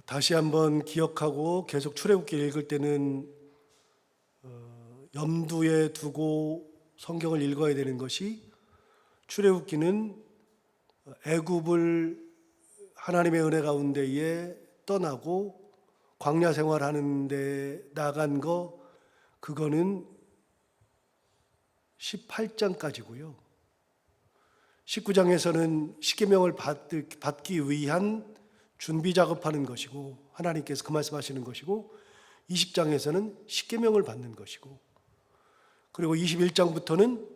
다시 한번 기억하고 계속 출애굽기 읽을 때는 염두에 두고 성경을 읽어야 되는 것이, 출애굽기는 애굽을 하나님의 은혜 가운데에 떠나고 광야 생활하는 데 나간 거, 그거는 18장까지고요. 19장에서는 십계명을 받기 위한 준비 작업하는 것이고, 하나님께서 그 말씀하시는 것이고, 20장에서는 십계명을 받는 것이고, 그리고 21장부터는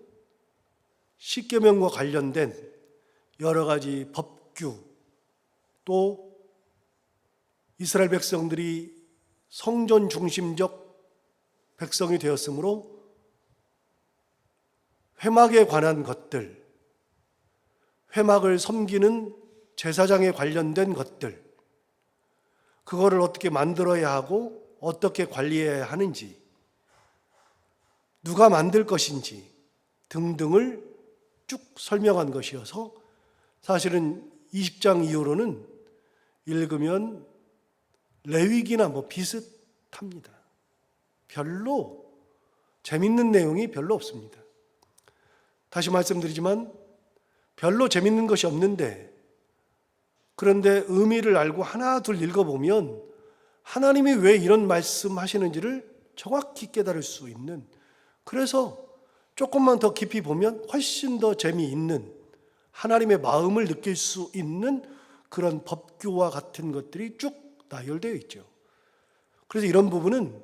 십계명과 관련된 여러 가지 법규, 또 이스라엘 백성들이 성전 중심적 백성이 되었으므로 회막에 관한 것들, 회막을 섬기는 제사장에 관련된 것들, 그거를 어떻게 만들어야 하고 어떻게 관리해야 하는지, 누가 만들 것인지 등등을 쭉 설명한 것이어서, 사실은 20장 이후로는 읽으면 레위기나 비슷합니다. 별로 재밌는 내용이 별로 없습니다. 다시 말씀드리지만 별로 재밌는 것이 없는데, 그런데 의미를 알고 하나 둘 읽어보면 하나님이 왜 이런 말씀하시는지를 정확히 깨달을 수 있는, 그래서 조금만 더 깊이 보면 훨씬 더 재미있는, 하나님의 마음을 느낄 수 있는 그런 법규와 같은 것들이 쭉 나열되어 있죠. 그래서 이런 부분은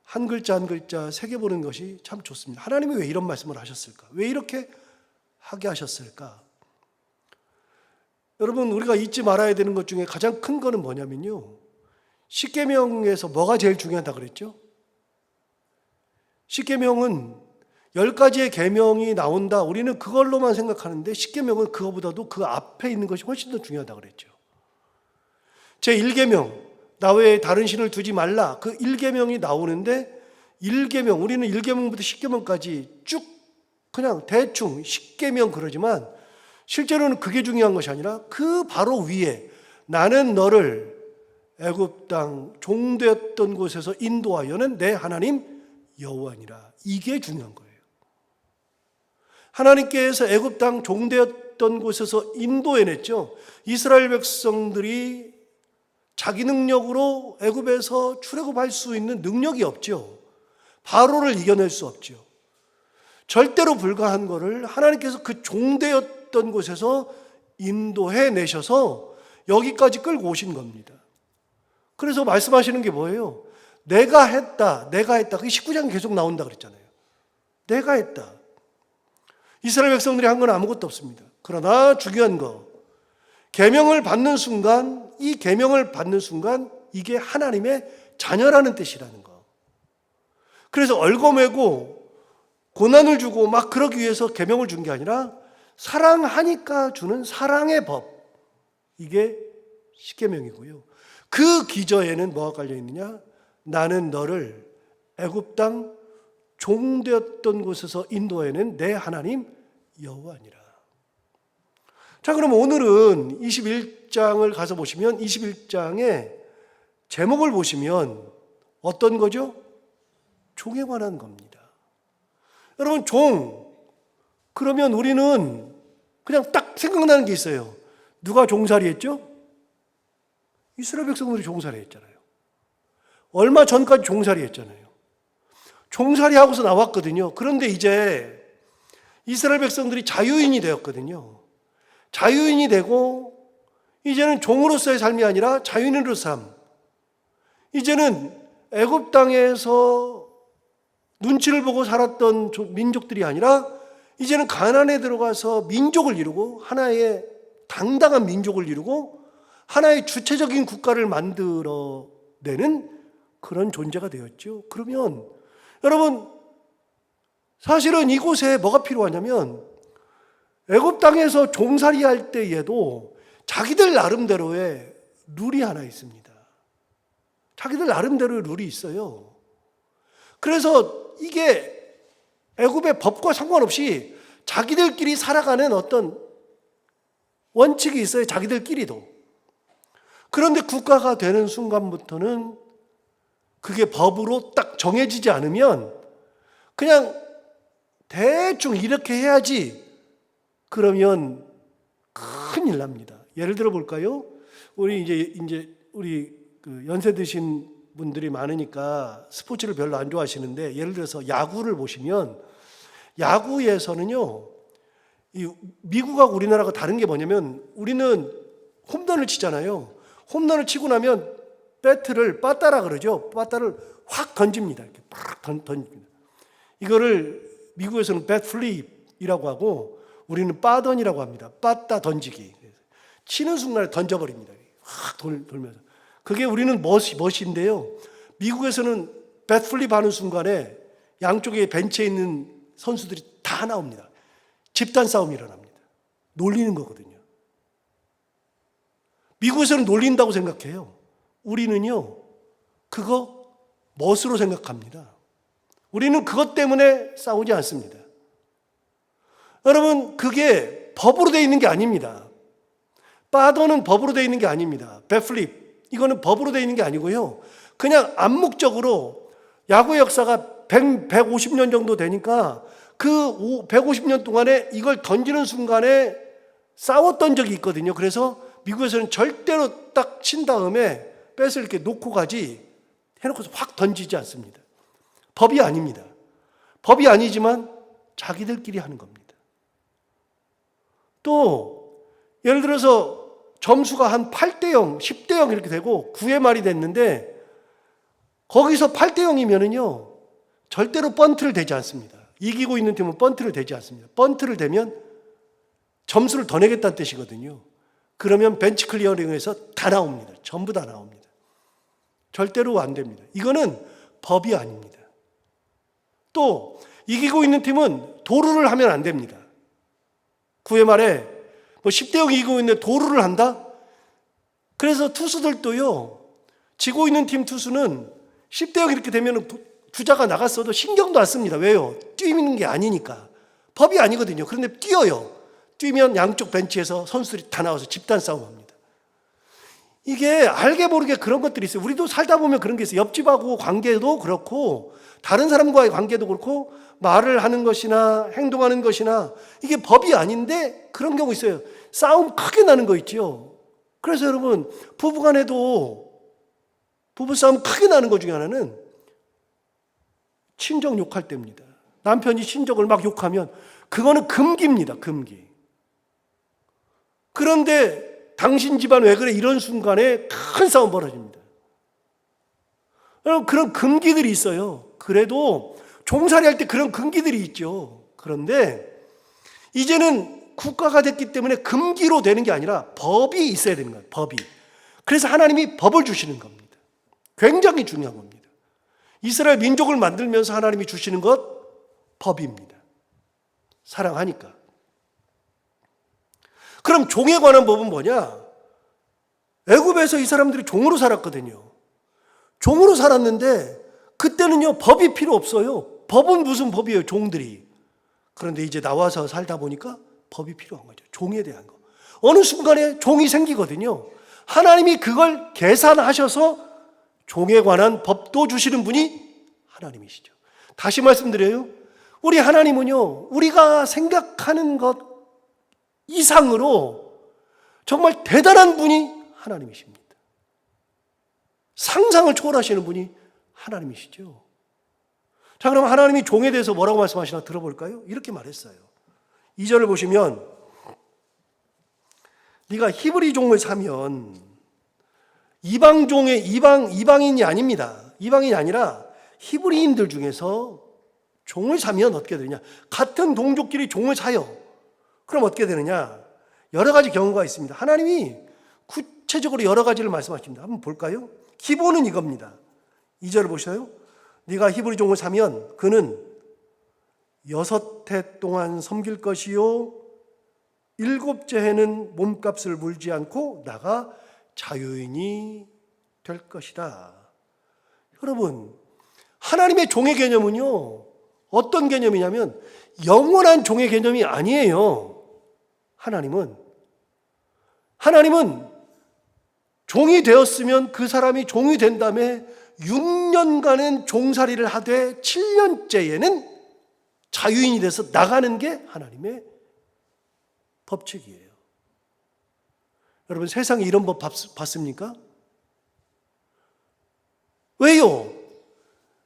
한 글자 한 글자 새겨보는 것이 참 좋습니다. 하나님이 왜 이런 말씀을 하셨을까? 왜 이렇게 하게 하셨을까? 여러분, 우리가 잊지 말아야 되는 것 중에 가장 큰 거는 뭐냐면요, 십계명에서 뭐가 제일 중요하다 그랬죠? 십계명은 10가지의 계명이 나온다, 우리는 그걸로만 생각하는데 십계명은 그거보다도 그 앞에 있는 것이 훨씬 더 중요하다 그랬죠. 제1계명, 나 외에 다른 신을 두지 말라, 그 1계명이 나오는데, 1계명, 우리는 1계명부터 10계명까지 쭉 그냥 대충 10계명 그러지만, 실제로는 그게 중요한 것이 아니라 그 바로 위에 나는 너를 애굽 땅 종되었던 곳에서 인도하여는 내 하나님 여호와니라, 이게 중요한 거예요. 하나님께서 애굽 땅 종되었던 곳에서 인도해냈죠. 이스라엘 백성들이 자기 능력으로 애굽에서 출애굽할 수 있는 능력이 없죠. 바로를 이겨낼 수 없죠. 절대로 불가한 것을 하나님께서 그 종되었던 곳에서 인도해 내셔서 여기까지 끌고 오신 겁니다. 그래서 말씀하시는 게 뭐예요? 내가 했다, 내가 했다. 그게 19장 계속 나온다 그랬잖아요. 내가 했다. 이스라엘 백성들이 한 건 아무것도 없습니다. 그러나 중요한 거, 계명을 받는 순간, 이 계명을 받는 순간 이게 하나님의 자녀라는 뜻이라는 거. 그래서 얽어매고 고난을 주고 막 그러기 위해서 계명을 준 게 아니라 사랑하니까 주는 사랑의 법, 이게 십계명이고요. 그 기저에는 뭐가 깔려 있느냐? 나는 너를 애굽 땅 종되었던 곳에서 인도해낸 내 하나님 여호와니라. 자, 그럼 오늘은 21장을 가서 보시면 21장의 제목을 보시면 어떤 거죠? 종에 관한 겁니다. 여러분, 종, 그러면 우리는 그냥 딱 생각나는 게 있어요. 누가 종살이 했죠? 이스라엘 백성들이 종살이 했잖아요. 얼마 전까지 종살이 했잖아요. 종살이 하고서 나왔거든요. 그런데 이제 이스라엘 백성들이 자유인이 되었거든요. 자유인이 되고 이제는 종으로서의 삶이 아니라 자유인으로서의 삶. 이제는 애굽 땅에서 눈치를 보고 살았던 민족들이 아니라 이제는 가나안에 들어가서 민족을 이루고 하나의 당당한 민족을 이루고 하나의 주체적인 국가를 만들어내는 그런 존재가 되었죠. 그러면 여러분, 사실은 이곳에 뭐가 필요하냐면, 애굽 땅에서 종살이 할 때에도 자기들 나름대로의 룰이 하나 있습니다. 자기들 나름대로의 룰이 있어요. 그래서 이게 애굽의 법과 상관없이 자기들끼리 살아가는 어떤 원칙이 있어요. 자기들끼리도. 그런데 국가가 되는 순간부터는 그게 법으로 딱 정해지지 않으면 그냥 대충 이렇게 해야지 그러면 큰일 납니다. 예를 들어 볼까요? 우리 우리 연세 드신 분들이 많으니까 스포츠를 별로 안 좋아하시는데 예를 들어서 야구를 보시면 야구에서는요, 이 미국하고 우리나라가 다른 게 뭐냐면 우리는 홈런을 치잖아요. 홈런을 치고 나면 빠따라 그러죠. 빠따를 확 던집니다. 이렇게 팍 던집니다. 이거를 미국에서는 배 플립이라고 하고 우리는 빠던이라고 합니다. 빠따 던지기. 치는 순간에 던져버립니다. 확 돌면서. 그게 우리는 멋인데요. 미국에서는 배 플립 하는 순간에 양쪽에 벤치에 있는 선수들이 다 나옵니다. 집단 싸움이 일어납니다. 놀리는 거거든요. 미국에서는 놀린다고 생각해요. 우리는요, 그거 멋으로 생각합니다. 우리는 그것 때문에 싸우지 않습니다. 여러분, 그게 법으로 되어 있는 게 아닙니다. 빠더는 법으로 되어 있는 게 아닙니다. 배플립, 이거는 법으로 되어 있는 게 아니고요. 그냥 암묵적으로 야구의 역사가 150년 정도 되니까 그 150년 동안에 이걸 던지는 순간에 싸웠던 적이 있거든요. 그래서 미국에서는 절대로 딱 친 다음에 뺏을 이렇게 놓고 가지 해놓고서 확 던지지 않습니다. 법이 아닙니다. 법이 아니지만 자기들끼리 하는 겁니다. 또 예를 들어서 점수가 한 8대0, 10대0 이렇게 되고 9회 말이 됐는데 거기서 8대0이면은요 절대로 번트를 대지 않습니다. 이기고 있는 팀은 번트를 대지 않습니다. 번트를 대면 점수를 더 내겠다는 뜻이거든요. 그러면 벤치 클리어링에서 다 나옵니다. 전부 다 나옵니다. 절대로 안 됩니다. 이거는 법이 아닙니다. 또 이기고 있는 팀은 도루를 하면 안 됩니다. 9회 말에 10대0 이기고 있는데 도루를 한다? 그래서 투수들도요, 지고 있는 팀 투수는 10대0 이렇게 되면 주자가 나갔어도 신경도 안 씁니다. 왜요? 뛰는 게 아니니까. 법이 아니거든요. 그런데 뛰어요. 뛰면 양쪽 벤치에서 선수들이 다 나와서 집단 싸움합니다. 이게 알게 모르게 그런 것들이 있어요. 우리도 살다 보면 그런 게 있어요. 옆집하고 관계도 그렇고 다른 사람과의 관계도 그렇고 말을 하는 것이나 행동하는 것이나 이게 법이 아닌데 그런 경우 있어요. 싸움 크게 나는 거 있죠. 그래서 여러분 부부간에도 부부싸움 크게 나는 것 중에 하나는 친정 욕할 때입니다. 남편이 친정을 막 욕하면 그거는 금기입니다. 금기. 그런데 당신 집안 왜 그래? 이런 순간에 큰 싸움 벌어집니다. 여러분 그런 금기들이 있어요. 그래도 종살이 할 때 그런 금기들이 있죠. 그런데 이제는 국가가 됐기 때문에 금기로 되는 게 아니라 법이 있어야 되는 거예요. 법이. 그래서 하나님이 법을 주시는 겁니다. 굉장히 중요한 겁니다. 이스라엘 민족을 만들면서 하나님이 주시는 것 법입니다. 사랑하니까. 그럼 종에 관한 법은 뭐냐? 애굽에서 이 사람들이 종으로 살았거든요. 종으로 살았는데 그때는요 법이 필요 없어요. 법은 무슨 법이에요? 종들이. 그런데 이제 나와서 살다 보니까 법이 필요한 거죠. 종에 대한 거. 어느 순간에 종이 생기거든요. 하나님이 그걸 계산하셔서 종에 관한 법도 주시는 분이 하나님이시죠. 다시 말씀드려요. 우리 하나님은요, 우리가 생각하는 것 이상으로 정말 대단한 분이 하나님이십니다. 상상을 초월하시는 분이 하나님이시죠. 자, 그럼 하나님이 종에 대해서 뭐라고 말씀하시나 들어볼까요? 이렇게 말했어요. 2절을 보시면 네가 히브리 종을 사면 이방인이 아닙니다. 이방인이 아니라 히브리인들 중에서 종을 사면 어떻게 되느냐? 같은 동족끼리 종을 사요. 그럼 어떻게 되느냐? 여러 가지 경우가 있습니다. 하나님이 구체적으로 여러 가지를 말씀하십니다. 한번 볼까요? 기본은 이겁니다. 2절을 보셔요. 네가 히브리 종을 사면 그는 6해 동안 섬길 것이요 7째 해는 몸값을 물지 않고 나가 자유인이 될 것이다. 여러분, 하나님의 종의 개념은요, 어떤 개념이냐면 영원한 종의 개념이 아니에요. 하나님은 종이 되었으면 그 사람이 종이 된 다음에 6년간은 종살이를 하되 7년째에는 자유인이 돼서 나가는 게 하나님의 법칙이에요. 여러분, 세상에 이런 법 봤습니까? 왜요?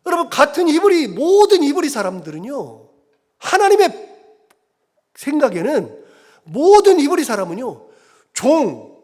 여러분, 같은 모든 이브리 사람들은요, 하나님의 생각에는 모든 이브리 사람은요, 종,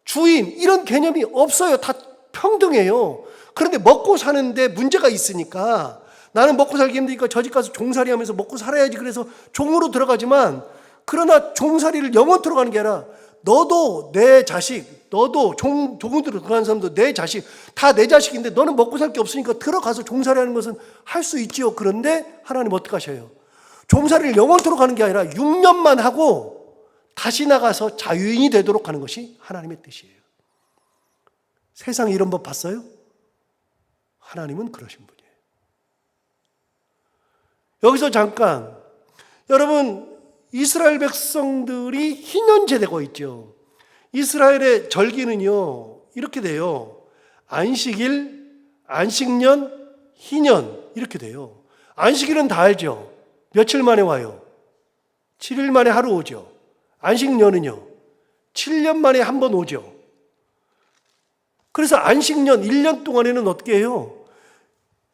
주인 이런 개념이 없어요. 다 평등해요. 그런데 먹고 사는데 문제가 있으니까, 나는 먹고 살기 힘드니까 저 집 가서 종살이 하면서 먹고 살아야지, 그래서 종으로 들어가지만, 그러나 종살이를 영원토록 하는 게 아니라 너도 내 자식, 너도 종으로 들어가는 사람도 내 자식, 다 내 자식인데 너는 먹고 살 게 없으니까 들어가서 종살이 하는 것은 할 수 있지요. 그런데 하나님 어떻게 하셔요? 종살이를 영원토록 하는 게 아니라 6년만 하고 다시 나가서 자유인이 되도록 하는 것이 하나님의 뜻이에요. 세상에 이런 법 봤어요? 하나님은 그러신 분이에요. 여기서 잠깐, 여러분, 이스라엘 백성들이 희년제되고 있죠. 이스라엘의 절기는요, 이렇게 돼요. 안식일, 안식년, 희년 이렇게 돼요. 안식일은 다 알죠. 며칠 만에 와요? 7일 만에 하루 오죠. 안식년은요, 7년 만에 한 번 오죠. 그래서 안식년 1년 동안에는 어떻게 해요?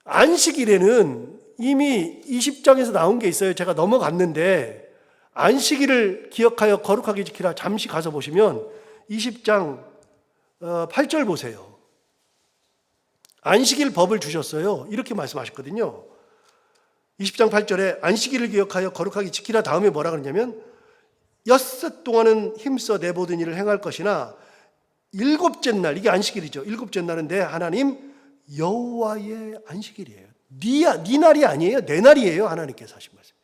안식일에는 이미 20장에서 나온 게 있어요. 제가 넘어갔는데, 안식일을 기억하여 거룩하게 지키라. 잠시 가서 보시면 20장 8절 보세요. 안식일 법을 주셨어요. 이렇게 말씀하셨거든요. 20장 8절에 안식일을 기억하여 거룩하게 지키라 다음에 뭐라 그러냐면, 엿새 동안은 힘써 내 모든 일을 행할 것이나 일곱째 날, 이게 안식일이죠. 일곱째 날은 내 하나님 여호와의 안식일이에요. 네 날이 아니에요. 내 날이에요. 하나님께서 하신 말씀.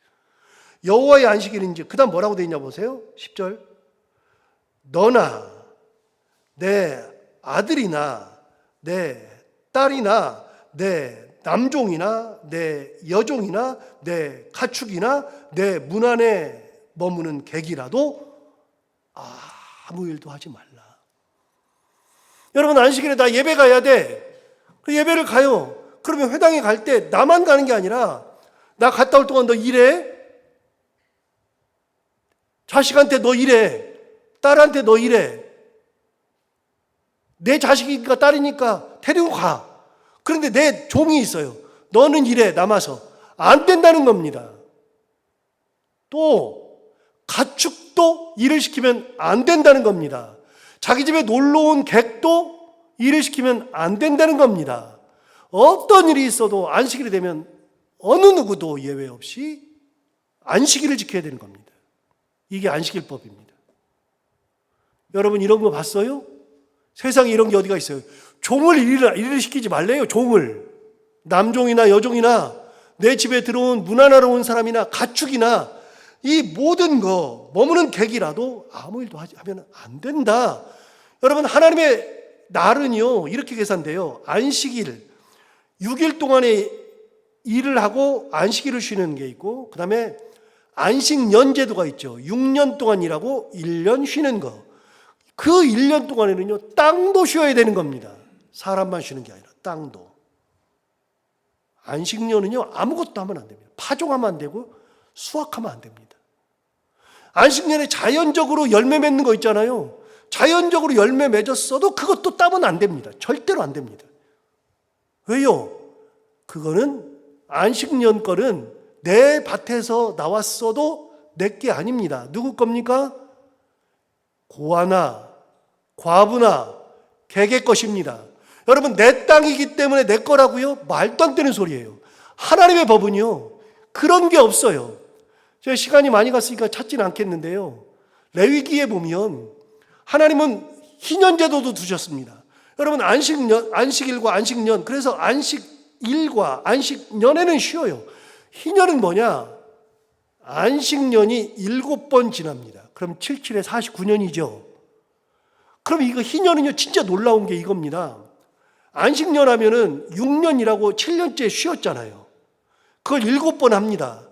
여호와의 안식일인지, 그 다음 뭐라고 되어 있냐 보세요. 10절. 너나 내 아들이나 내 딸이나 내 남종이나 내 여종이나 내 가축이나 내 문 안에 머무는 객이라도 아무 일도 하지 말라. 여러분, 안식일에 다 예배 가야 돼. 그 예배를 가요. 그러면 회당에 갈 때 나만 가는 게 아니라, 나 갔다 올 동안 너 일해? 자식한테 너 일해. 딸한테 너 일해. 내 자식이니까 딸이니까 데리고 가. 그런데 내 종이 있어요. 너는 일해, 남아서. 안 된다는 겁니다. 또 가축도 일을 시키면 안 된다는 겁니다. 자기 집에 놀러 온 객도 일을 시키면 안 된다는 겁니다. 어떤 일이 있어도 안식일이 되면 어느 누구도 예외 없이 안식일을 지켜야 되는 겁니다. 이게 안식일법입니다. 여러분, 이런 거 봤어요? 세상에 이런 게 어디가 있어요? 종을 일을 시키지 말래요. 종을. 남종이나 여종이나 내 집에 들어온 문안하러 온 사람이나 가축이나 이 모든 거, 머무는 객이라도 아무 일도 하면 안 된다. 여러분, 하나님의 날은요, 이렇게 계산돼요. 안식일, 6일 동안에 일을 하고 안식일을 쉬는 게 있고, 그 다음에 안식년제도가 있죠. 6년 동안 일하고 1년 쉬는 거. 그 1년 동안에는요, 땅도 쉬어야 되는 겁니다. 사람만 쉬는 게 아니라 땅도. 안식년은요, 아무것도 하면 안 됩니다. 파종하면 안 되고 수확하면 안 됩니다. 안식년에 자연적으로 열매 맺는 거 있잖아요. 자연적으로 열매 맺었어도 그것도 따면 안 됩니다. 절대로 안 됩니다. 왜요? 그거는 안식년 거는 내 밭에서 나왔어도 내 게 아닙니다. 누구 겁니까? 고아나 과부나 객의 것입니다. 여러분, 내 땅이기 때문에 내 거라고요? 말도 안 되는 소리예요. 하나님의 법은요, 그런 게 없어요. 제가 시간이 많이 갔으니까 찾지는 않겠는데요, 레위기에 보면 하나님은 희년제도도 두셨습니다. 여러분, 안식일과 안식년, 그래서 안식일과 안식년에는 쉬어요. 희년은 뭐냐? 안식년이 7번 지납니다. 그럼 77에 49년이죠. 그럼 이거 희년은요, 진짜 놀라운 게 이겁니다. 안식년 하면은 6년이라고 7년째 쉬었잖아요. 그걸 7번 합니다.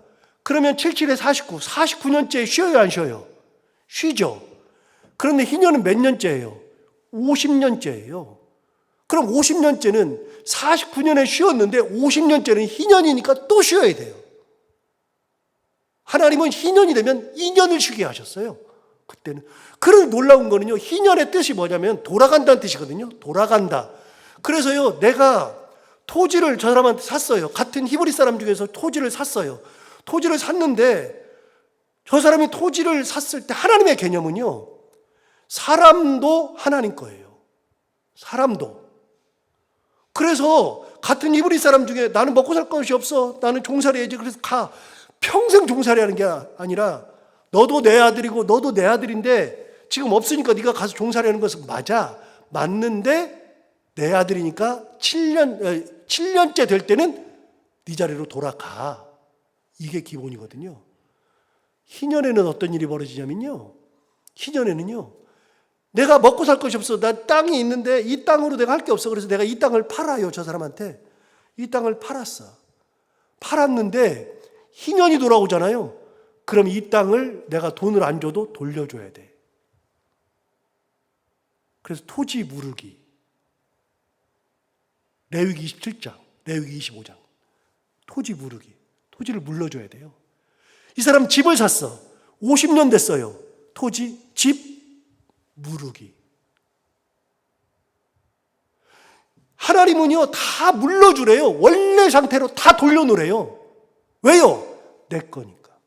그러면 77에 49, 49년째 쉬어요, 안 쉬어요? 쉬죠. 그런데 희년은 몇 년째예요? 50년째예요. 그럼 50년째는 49년에 쉬었는데 50년째는 희년이니까 또 쉬어야 돼요. 하나님은 희년이 되면 2년을 쉬게 하셨어요. 그때는. 그런 놀라운 거는요, 희년의 뜻이 뭐냐면 돌아간다는 뜻이거든요. 돌아간다. 그래서요, 내가 토지를 저 사람한테 샀어요. 같은 히브리 사람 중에서 토지를 샀어요. 토지를 샀는데 저 사람이 토지를 샀을 때 하나님의 개념은요, 사람도 하나님 거예요. 사람도. 그래서 같은 히브리 사람 중에 나는 먹고 살 것이 없어. 나는 종살이 해야지. 그래서 가. 평생 종살이 하는 게 아니라 너도 내 아들이고 너도 내 아들인데 지금 없으니까 네가 가서 종살이 하는 것은 맞아. 맞는데 내 아들이니까 7년째 될 때는 네 자리로 돌아가. 이게 기본이거든요. 희년에는 어떤 일이 벌어지냐면요, 희년에는요, 내가 먹고 살 것이 없어. 나 땅이 있는데 이 땅으로 내가 할 게 없어. 그래서 내가 이 땅을 팔아요. 저 사람한테. 이 땅을 팔았어. 팔았는데 희년이 돌아오잖아요. 그럼 이 땅을 내가 돈을 안 줘도 돌려줘야 돼. 그래서 토지 무르기. 레위기 27장, 레위기 25장. 토지 무르기. 토지를 물러줘야 돼요. 이 사람 집을 샀어. 50년 됐어요. 토지, 집, 무르기. 하나님은요, 다 물러주래요. 원래 상태로 다 돌려놓으래요. 왜요? 내 거니까.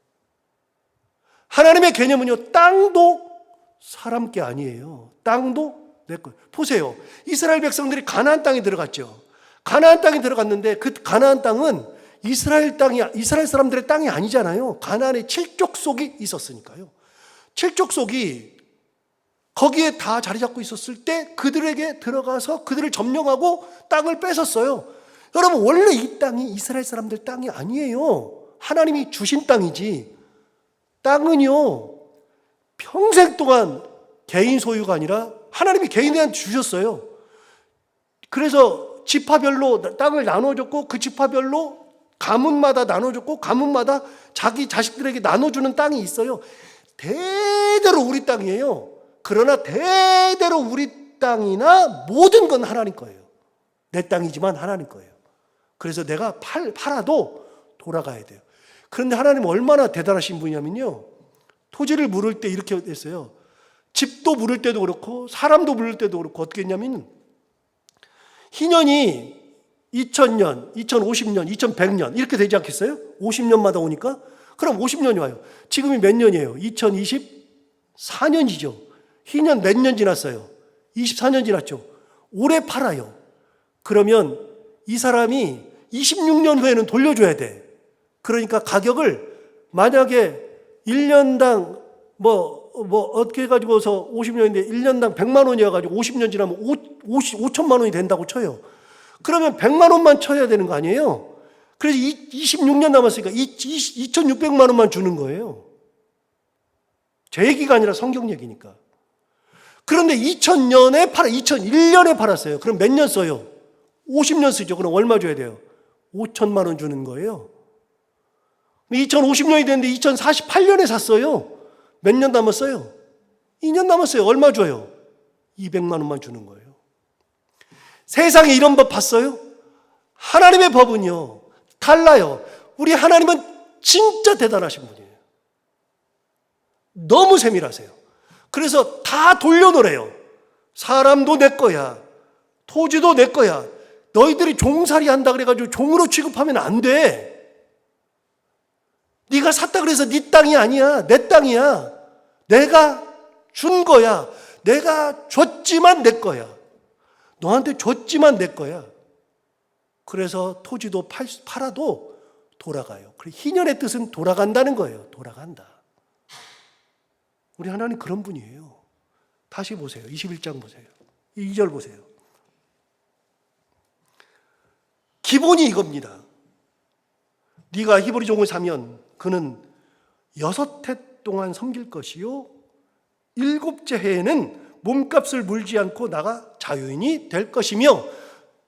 하나님의 개념은요, 땅도 사람 게 아니에요. 땅도 내 거. 보세요. 이스라엘 백성들이 가나안 땅에 들어갔죠. 가나안 땅에 들어갔는데 그 가나안 땅은 이스라엘 사람들의 땅이 아니잖아요. 가나안에 칠족속이 있었으니까요. 칠족속이 거기에 다 자리 잡고 있었을 때 그들에게 들어가서 그들을 점령하고 땅을 뺏었어요. 여러분, 원래 이 땅이 이스라엘 사람들 땅이 아니에요. 하나님이 주신 땅이지. 땅은요, 평생 동안 개인 소유가 아니라 하나님이 개인한테 주셨어요. 그래서 지파별로 땅을 나눠줬고 그 지파별로 가문마다 나눠줬고 가문마다 자기 자식들에게 나눠주는 땅이 있어요. 대대로 우리 땅이에요. 그러나 대대로 우리 땅이나 모든 건 하나님 거예요. 내 땅이지만 하나님 거예요. 그래서 내가 팔아도 돌아가야 돼요. 그런데 하나님은 얼마나 대단하신 분이냐면요, 토지를 물을 때 이렇게 했어요. 집도 물을 때도 그렇고 사람도 물을 때도 그렇고 어떻게 했냐면, 희년이 2000년, 2050년, 2100년 이렇게 되지 않겠어요? 50년마다 오니까. 그럼 50년이 와요. 지금이 몇 년이에요? 2024년이죠. 희년 몇 년 지났어요? 24년 지났죠. 올해 팔아요. 그러면 이 사람이 26년 후에는 돌려줘야 돼. 그러니까 가격을 만약에 1년당 어떻게 해가지고서 50년인데 1년당 100만 원이어가지고 50년 지나면 5천만 원이 된다고 쳐요. 그러면 100만 원만 쳐야 되는 거 아니에요? 그래서 26년 남았으니까 2,600만 원만 주는 거예요. 제 얘기가 아니라 성경 얘기니까. 그런데 2001년에 팔았어요. 그럼 몇 년 써요? 50년 쓰죠. 그럼 얼마 줘야 돼요? 5천만 원 주는 거예요. 2050년이 됐는데 2048년에 샀어요. 몇 년 남았어요? 2년 남았어요. 얼마 줘요? 200만 원만 주는 거예요. 세상에 이런 법 봤어요? 하나님의 법은요, 달라요. 우리 하나님은 진짜 대단하신 분이에요. 너무 세밀하세요. 그래서 다 돌려놓으래요. 사람도 내 거야. 토지도 내 거야. 너희들이 종살이 한다 그래가지고 종으로 취급하면 안 돼. 네가 샀다 그래서 네 땅이 아니야. 내 땅이야. 내가 준 거야. 내가 줬지만 내 거야. 너한테 줬지만 내 거야. 그래서 토지도 팔아도 돌아가요. 희년의 뜻은 돌아간다는 거예요. 돌아간다. 우리 하나님 그런 분이에요. 다시 보세요. 21장 보세요. 2절 보세요. 기본이 이겁니다. 네가 히브리 종을 사면 그는 6해 동안 섬길 것이요 7째 해에는 몸값을 물지 않고 나가 자유인이 될 것이며,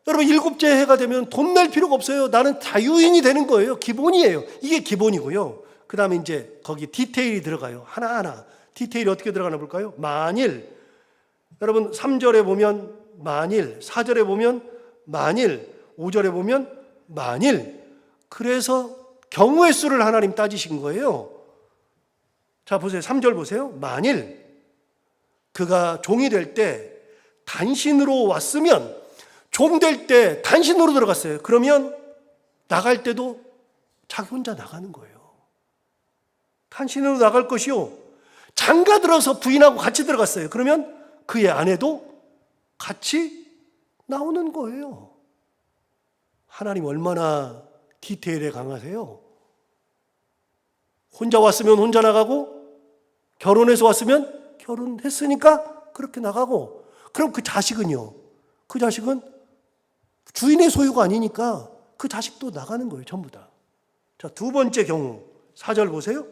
여러분 7째 해가 되면 돈 낼 필요가 없어요. 나는 자유인이 되는 거예요. 기본이에요. 이게 기본이고요. 그 다음에 이제 거기 디테일이 들어가요. 하나하나. 디테일이 어떻게 들어가나 볼까요? 만일 여러분 3절에 보면 만일, 4절에 보면 만일, 5절에 보면 만일. 그래서 경우의 수를 하나님 따지신 거예요. 자 보세요. 3절 보세요. 만일 그가 종이 될 때 단신으로 왔으면, 종 될 때 단신으로 들어갔어요. 그러면 나갈 때도 자기 혼자 나가는 거예요. 단신으로 나갈 것이요, 장가 들어서 부인하고 같이 들어갔어요. 그러면 그의 아내도 같이 나오는 거예요. 하나님 얼마나 디테일에 강하세요. 혼자 왔으면 혼자 나가고, 결혼해서 왔으면 결혼했으니까 그렇게 나가고, 그럼 그 자식은요? 그 자식은 주인의 소유가 아니니까 그 자식도 나가는 거예요. 전부 다. 자, 두 번째 경우 4절 보세요.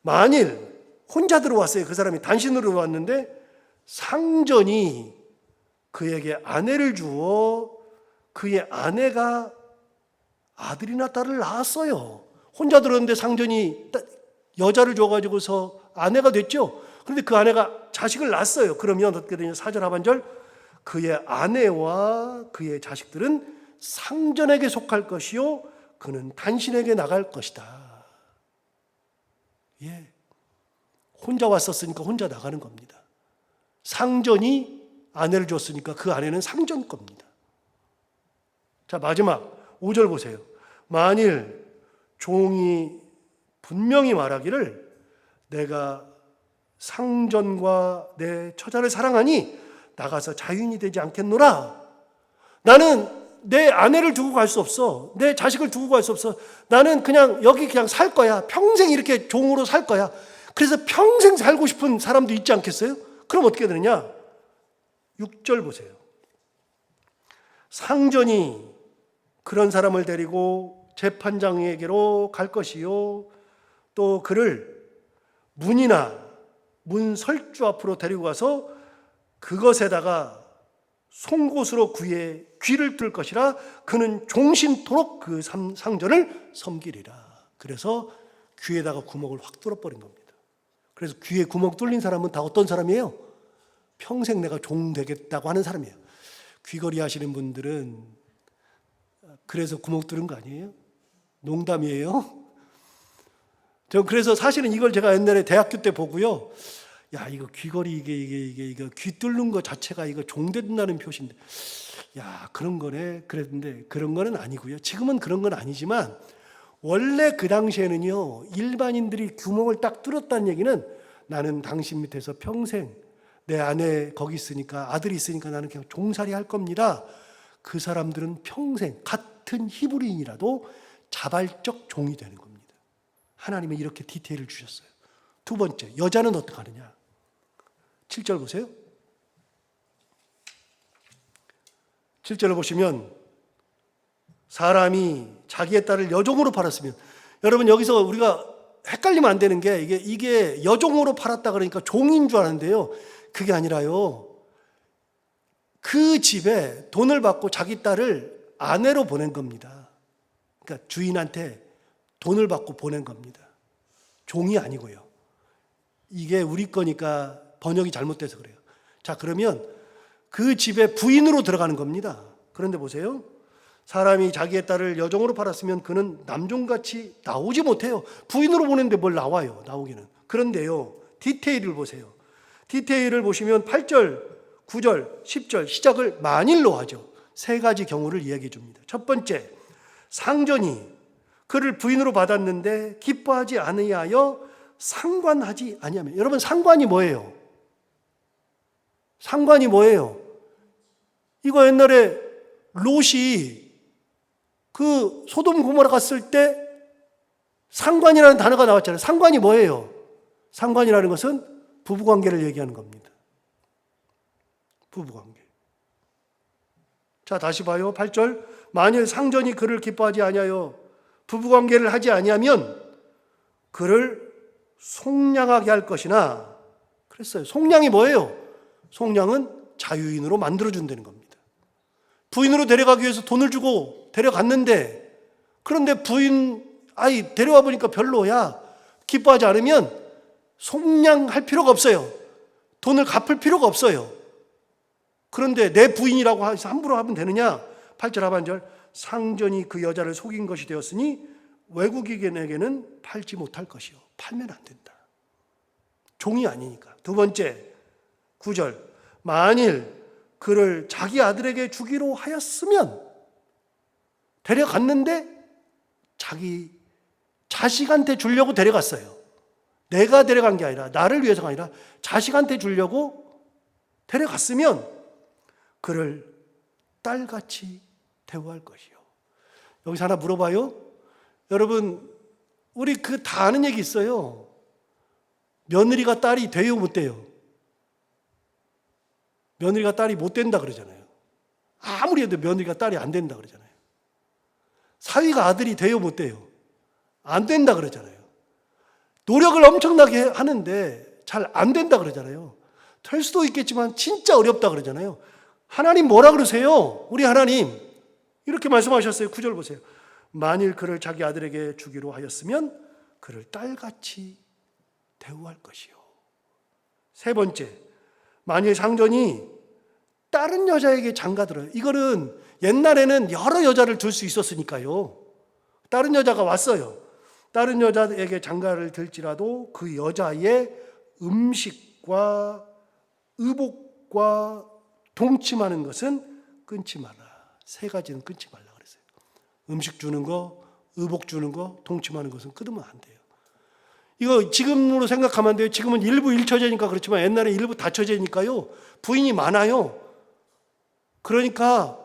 만일 혼자 들어왔어요. 그 사람이 단신으로 왔는데 상전이 그에게 아내를 주어 그의 아내가 아들이나 딸을 낳았어요. 혼자 들었는데 상전이 여자를 줘가지고서 아내가 됐죠. 그런데 그 아내가 자식을 낳았어요. 그러면 어떻게 되냐? 4절 하반절, 그의 아내와 그의 자식들은 상전에게 속할 것이요 그는 단신에게 나갈 것이다. 예, 혼자 왔었으니까 혼자 나가는 겁니다. 상전이 아내를 줬으니까 그 아내는 상전 겁니다. 자, 마지막 5절 보세요. 만일 종이 분명히 말하기를 내가 상전과 내 처자를 사랑하니 나가서 자유인이 되지 않겠노라. 나는 내 아내를 두고 갈 수 없어. 내 자식을 두고 갈 수 없어. 나는 그냥 여기 그냥 살 거야. 평생 이렇게 종으로 살 거야. 그래서 평생 살고 싶은 사람도 있지 않겠어요? 그럼 어떻게 되느냐? 6절 보세요. 상전이 그런 사람을 데리고 재판장에게로 갈 것이요 또 그를 문이나 문 설주 앞으로 데리고 가서 그것에다가 송곳으로 그의 귀를 뚫을 것이라. 그는 종신토록 그 상전을 섬기리라. 그래서 귀에다가 구멍을 확 뚫어버린 겁니다. 그래서 귀에 구멍 뚫린 사람은 다 어떤 사람이에요? 평생 내가 종 되겠다고 하는 사람이에요. 귀걸이 하시는 분들은 그래서 구멍 뚫은 거 아니에요? 농담이에요. 저 그래서 사실은 이걸 제가 옛날에 대학교 때 보고요. 야, 이거 귀걸이 이게 귀 뚫는 거 자체가 이거 종된다는 표시인데, 야, 그런 거네. 그랬는데 그런 거는 아니고요. 지금은 그런 건 아니지만 원래 그 당시에는요, 일반인들이 구멍을 딱 뚫었다는 얘기는 나는 당신 밑에서 평생 내 아내 거기 있으니까, 아들이 있으니까 나는 그냥 종살이 할 겁니다. 그 사람들은 평생 같은 히브리인이라도 자발적 종이 되는 겁니다. 하나님은 이렇게 디테일을 주셨어요. 두 번째, 여자는 어떻게 하느냐? 7절 보세요. 7절을 보시면 사람이 자기의 딸을 여종으로 팔았으면, 여러분 여기서 우리가 헷갈리면 안 되는 게 이게 여종으로 팔았다 그러니까 종인 줄 아는데요. 그게 아니라요. 그 집에 돈을 받고 자기 딸을 아내로 보낸 겁니다. 그러니까 주인한테 돈을 받고 보낸 겁니다. 종이 아니고요. 이게 우리 거니까 번역이 잘못돼서 그래요. 자, 그러면 그 집에 부인으로 들어가는 겁니다. 그런데 보세요. 사람이 자기의 딸을 여종으로 팔았으면 그는 남종같이 나오지 못해요. 부인으로 보냈는데 뭘 나와요? 나오기는. 그런데요, 디테일을 보세요. 디테일을 보시면 8절, 9절, 10절 시작을 만일로 하죠. 세 가지 경우를 이야기해 줍니다. 첫 번째, 상전이 그를 부인으로 받았는데 기뻐하지 아니하여 상관하지 아니하면. 여러분, 상관이 뭐예요? 상관이 뭐예요? 이거 옛날에 롯이 그 소돔 고모라 갔을 때 상관이라는 단어가 나왔잖아요. 상관이 뭐예요? 상관이라는 것은 부부관계를 얘기하는 겁니다. 부부관계. 자, 다시 봐요. 8절. 만일 상전이 그를 기뻐하지 아니하여 부부관계를 하지 아니하면 그를 속량하게 할 것이나. 그랬어요. 속량이 뭐예요? 속량은 자유인으로 만들어준다는 겁니다. 부인으로 데려가기 위해서 돈을 주고 데려갔는데, 그런데 부인 아이 데려와 보니까 별로야. 기뻐하지 않으면 속량할 필요가 없어요. 돈을 갚을 필요가 없어요. 그런데 내 부인이라고 해서 함부로 하면 되느냐? 8절 하반절, 상전이 그 여자를 속인 것이 되었으니 외국인에게는 팔지 못할 것이요. 팔면 안 된다. 종이 아니니까. 두 번째, 9절, 만일 그를 자기 아들에게 주기로 하였으면, 데려갔는데 자기 자식한테 주려고 데려갔어요. 내가 데려간 게 아니라, 나를 위해서가 아니라 자식한테 주려고 데려갔으면 그를 딸같이 대우할 것이요. 여기서 하나 물어봐요. 여러분, 우리 그 다 아는 얘기 있어요. 며느리가 딸이 돼요, 못 돼요? 며느리가 딸이 못 된다 그러잖아요. 아무리 해도 며느리가 딸이 안 된다 그러잖아요. 사위가 아들이 돼요, 못 돼요? 안 된다 그러잖아요. 노력을 엄청나게 하는데 잘 안 된다 그러잖아요. 될 수도 있겠지만 진짜 어렵다 그러잖아요. 하나님 뭐라 그러세요? 우리 하나님 이렇게 말씀하셨어요. 9절 보세요. 만일 그를 자기 아들에게 주기로 하였으면 그를 딸같이 대우할 것이요. 세 번째, 만일 상전이 다른 여자에게 장가들어요. 이거는 옛날에는 여러 여자를 둘 수 있었으니까요. 다른 여자가 왔어요. 다른 여자에게 장가를 들지라도 그 여자의 음식과 의복과 동침하는 것은 끊지 마라. 세 가지는 끊지 말라 그랬어요. 음식 주는 거, 의복 주는 거, 동침하는 것은 끊으면 안 돼요. 이거 지금으로 생각하면 안 돼요. 지금은 일부 일처제니까 그렇지만 옛날에 일부 다처제니까요. 부인이 많아요. 그러니까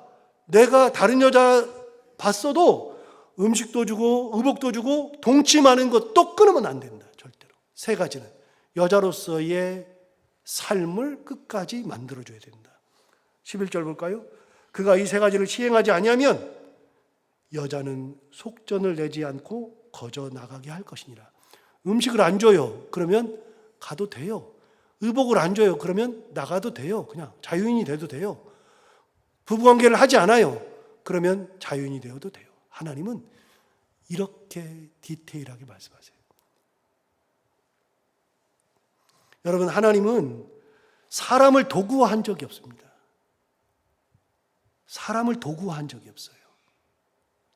내가 다른 여자 봤어도 음식도 주고 의복도 주고 동침하는 것도 끊으면 안 된다. 절대로. 세 가지는 여자로서의 삶을 끝까지 만들어줘야 된다. 11절 볼까요? 그가 이 세 가지를 시행하지 아니하면 여자는 속전을 내지 않고 거저 나가게 할 것이니라. 음식을 안 줘요. 그러면 가도 돼요. 의복을 안 줘요. 그러면 나가도 돼요. 그냥 자유인이 돼도 돼요. 부부관계를 하지 않아요. 그러면 자유인이 되어도 돼요. 하나님은 이렇게 디테일하게 말씀하세요. 여러분, 하나님은 사람을 도구화한 적이 없습니다. 사람을 도구화한 적이 없어요.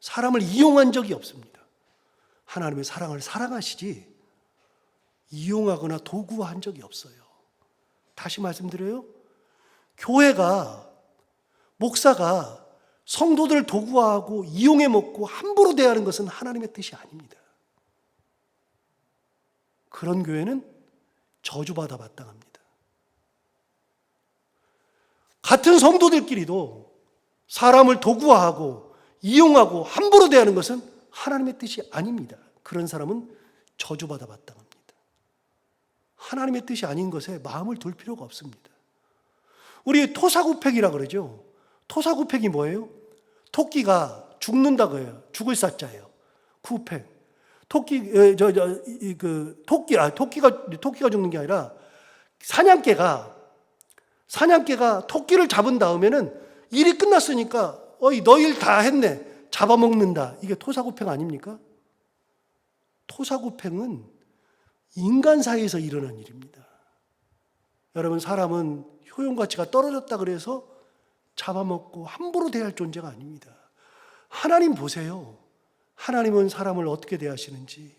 사람을 이용한 적이 없습니다. 하나님의 사랑을 사랑하시지 이용하거나 도구화한 적이 없어요. 다시 말씀드려요. 교회가, 목사가 성도들을 도구화하고 이용해 먹고 함부로 대하는 것은 하나님의 뜻이 아닙니다. 그런 교회는 저주받아 마땅합니다. 같은 성도들끼리도 사람을 도구화하고 이용하고 함부로 대하는 것은 하나님의 뜻이 아닙니다. 그런 사람은 저주받아 마땅합니다. 하나님의 뜻이 아닌 것에 마음을 둘 필요가 없습니다. 우리 토사구팽이라 그러죠. 토사구팽이 뭐예요? 토끼가 죽는다고 해요. 죽을 사자예요. 구팽. 토끼가 죽는 게 아니라 사냥개가 토끼를 잡은 다음에는 일이 끝났으니까 너 일 다 했네. 잡아먹는다. 이게 토사구팽 아닙니까? 토사구팽은 인간 사이에서 일어난 일입니다. 여러분, 사람은 효용가치가 떨어졌다 그래서 잡아먹고 함부로 대할 존재가 아닙니다. 하나님 보세요. 하나님은 사람을 어떻게 대하시는지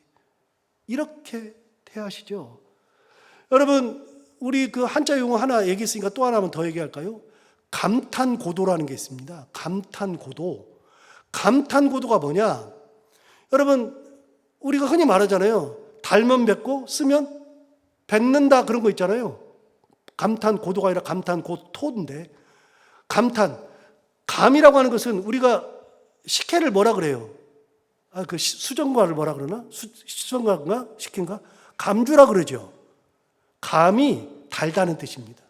이렇게 대하시죠. 여러분, 우리 그 한자 용어 하나 얘기했으니까 또 하나만 더 얘기할까요? 감탄고도라는 게 있습니다. 감탄고도. 감탄고도가 뭐냐? 여러분, 우리가 흔히 말하잖아요. 달면 뱉고 쓰면 뱉는다 그런 거 있잖아요. 감탄고도가 아니라 감탄고토인데, 감이라고 하는 것은 우리가 식혜를 뭐라 그래요? 그 수정과를 뭐라 그러나? 수정과인가? 식혜인가? 감주라 그러죠. 감이 달다는 뜻입니다.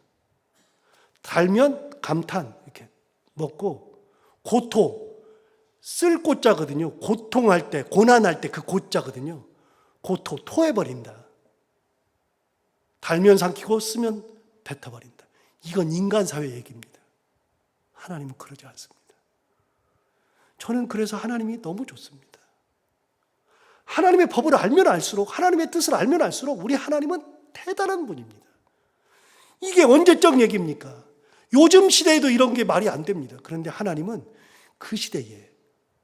달면 감탄 이렇게 먹고, 고토 쓸 고자거든요. 고통할 때, 고난할 때 그 고자거든요. 고토, 토해버린다. 달면 삼키고 쓰면 뱉어버린다. 이건 인간 사회 얘기입니다. 하나님은 그러지 않습니다. 저는 그래서 하나님이 너무 좋습니다. 하나님의 법을 알면 알수록, 하나님의 뜻을 알면 알수록 우리 하나님은 대단한 분입니다. 이게 언제적 얘기입니까? 요즘 시대에도 이런 게 말이 안 됩니다. 그런데 하나님은 그 시대에,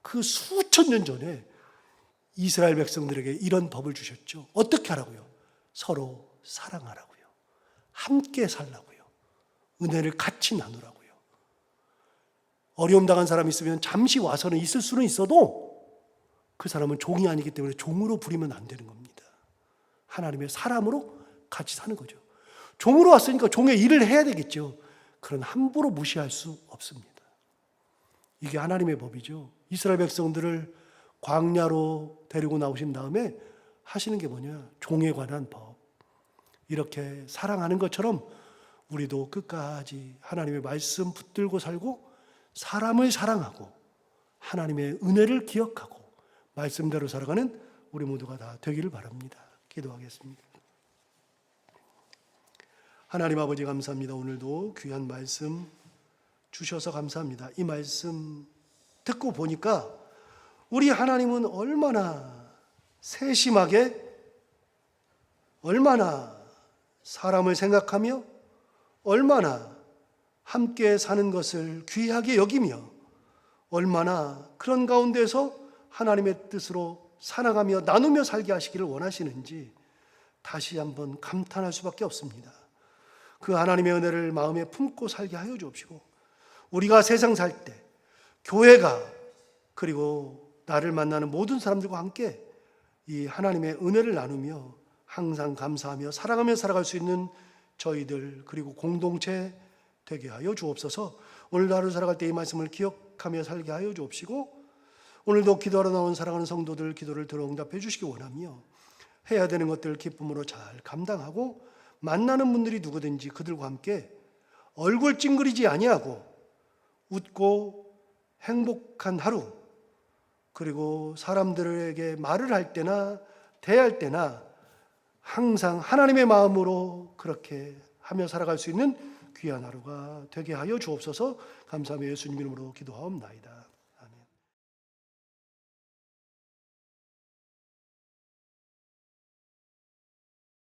그 수천 년 전에 이스라엘 백성들에게 이런 법을 주셨죠. 어떻게 하라고요? 서로 사랑하라고요. 함께 살라고요. 은혜를 같이 나누라고요. 어려움 당한 사람이 있으면 잠시 와서는 있을 수는 있어도 그 사람은 종이 아니기 때문에 종으로 부리면 안 되는 겁니다. 하나님의 사람으로 같이 사는 거죠. 종으로 왔으니까 종의 일을 해야 되겠죠. 그러나 함부로 무시할 수 없습니다. 이게 하나님의 법이죠. 이스라엘 백성들을 광야로 데리고 나오신 다음에 하시는 게 뭐냐? 종에 관한 법. 이렇게 사랑하는 것처럼 우리도 끝까지 하나님의 말씀 붙들고 살고 사람을 사랑하고 하나님의 은혜를 기억하고 말씀대로 살아가는 우리 모두가 다 되기를 바랍니다. 기도하겠습니다. 하나님 아버지 감사합니다. 오늘도 귀한 말씀 주셔서 감사합니다. 이 말씀 듣고 보니까 우리 하나님은 얼마나 세심하게, 얼마나 사람을 생각하며 얼마나 함께 사는 것을 귀하게 여기며 얼마나 그런 가운데서 하나님의 뜻으로 살아가며 나누며 살게 하시기를 원하시는지 다시 한번 감탄할 수밖에 없습니다. 그 하나님의 은혜를 마음에 품고 살게 하여 주옵시고 우리가 세상 살 때 교회가 그리고 나를 만나는 모든 사람들과 함께 이 하나님의 은혜를 나누며 항상 감사하며 살아가며 살아갈 수 있는 저희들 그리고 공동체 되게 하여 주옵소서. 오늘도 하루 살아갈 때 이 말씀을 기억하며 살게 하여 주옵시고 오늘도 기도하러 나온 사랑하는 성도들 기도를 들어 응답해 주시기 원하며 해야 되는 것들을 기쁨으로 잘 감당하고 만나는 분들이 누구든지 그들과 함께 얼굴 찡그리지 아니하고 웃고 행복한 하루 그리고 사람들에게 말을 할 때나 대할 때나 항상 하나님의 마음으로 그렇게 하며 살아갈 수 있는 귀한 하루가 되게 하여 주옵소서. 감사하며 예수님 이름으로 기도하옵나이다.